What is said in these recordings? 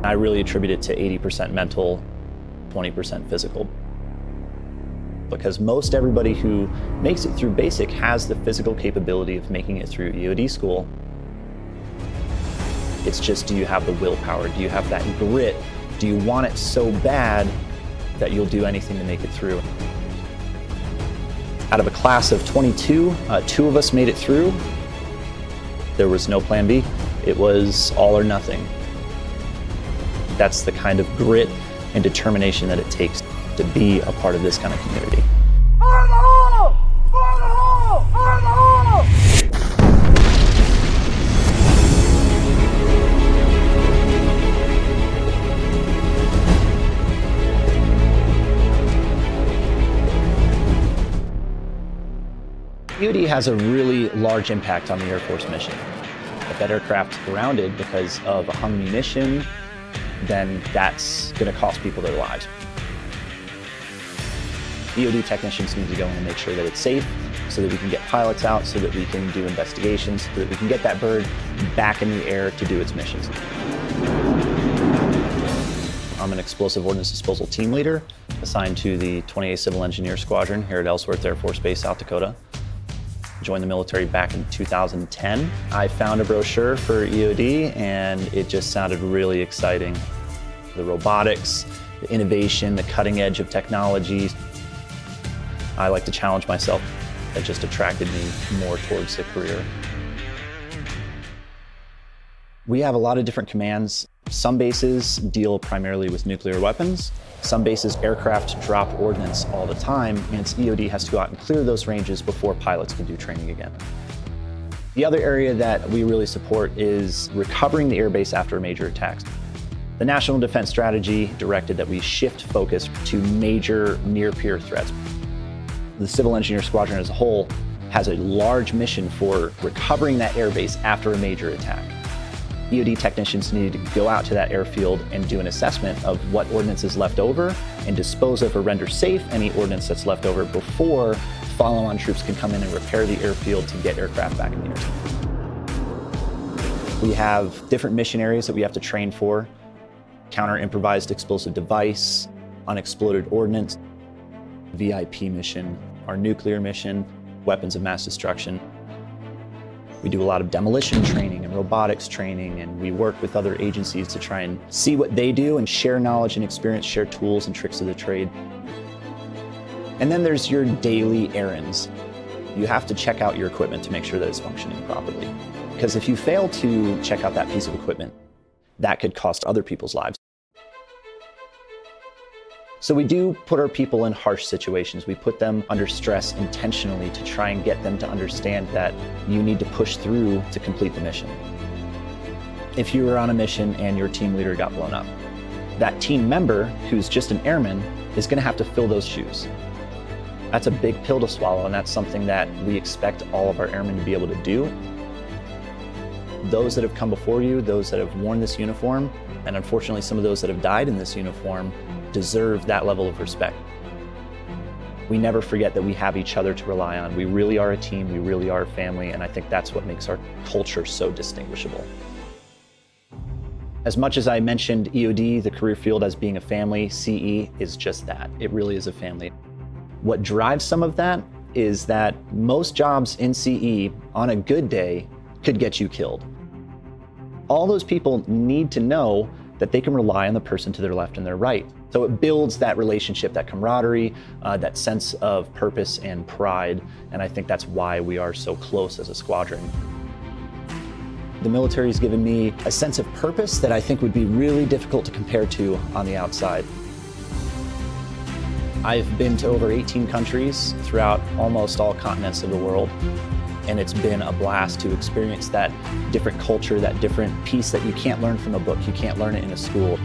I really attribute it to 80% mental, 20% physical. Because most everybody who makes it through basic has the physical capability of making it through EOD school. It's just, do you have the willpower? Do you have that grit? Do you want it so bad that you'll do anything to make it through? Out of a class of 22, 2 of us made it through. There was no plan B. It was all or nothing. That's the kind of grit and determination that it takes to be a part of this kind of community. Fire in the hole! Fire in the hole! Fire in the hole! EOD has a really large impact on the Air Force mission. If that aircraft's grounded because of a hung munition, then that's going to cost people their lives. EOD technicians need to go in and make sure that it's safe so that we can get pilots out, so that we can do investigations, so that we can get that bird back in the air to do its missions. I'm an explosive ordnance disposal team leader assigned to the 28th Civil Engineer Squadron here at Ellsworth Air Force Base, South Dakota. Joined the military back in 2010. I found a brochure for EOD and it just sounded really exciting. The robotics, the innovation, the cutting edge of technology. I like to challenge myself. That just attracted me more towards the career. We have a lot of different commands. Some bases deal primarily with nuclear weapons. Some bases aircraft drop ordnance all the time, and EOD has to go out and clear those ranges before pilots can do training again. The other area that we really support is recovering the airbase after major attacks. The National Defense Strategy directed that we shift focus to major near-peer threats. The Civil Engineer Squadron as a whole has a large mission for recovering that airbase after a major attack. EOD technicians need to go out to that airfield and do an assessment of what ordnance is left over and dispose of or render safe any ordnance that's left over before follow-on troops can come in and repair the airfield to get aircraft back in the air. We have different mission areas that we have to train for: counter-improvised explosive device, unexploded ordnance, VIP mission, our nuclear mission, weapons of mass destruction. We do a lot of demolition training and robotics training, and we work with other agencies to try and see what they do and share knowledge and experience, share tools and tricks of the trade. And then there's your daily errands. You have to check out your equipment to make sure that it's functioning properly. Because if you fail to check out that piece of equipment, that could cost other people's lives. So we do put our people in harsh situations. We put them under stress intentionally to try and get them to understand that you need to push through to complete the mission. If you were on a mission and your team leader got blown up, that team member who's just an airman is going to have to fill those shoes. That's a big pill to swallow, and that's something that we expect all of our airmen to be able to do. Those that have come before you, those that have worn this uniform, and unfortunately some of those that have died in this uniform, deserve that level of respect. We never forget that we have each other to rely on. We really are a team, we really are a family, and I think that's what makes our culture so distinguishable. As much as I mentioned EOD, the career field, as being a family, CE is just that. It really is a family. What drives some of that is that most jobs in CE on a good day could get you killed. All those people need to know that they can rely on the person to their left and their right. So it builds that relationship, that camaraderie, that sense of purpose and pride, and I think that's why we are so close as a squadron. The military has given me a sense of purpose that I think would be really difficult to compare to on the outside. I've been to over 18 countries throughout almost all continents of the world, and it's been a blast to experience that different culture, that different piece that you can't learn from a book, you can't learn it in a school.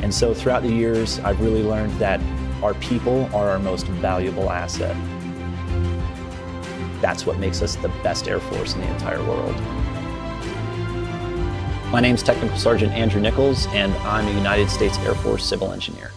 And so throughout the years, I've really learned that our people are our most valuable asset. That's what makes us the best Air Force in the entire world. My name's Technical Sergeant Andrew Nichols, and I'm a United States Air Force Civil Engineer.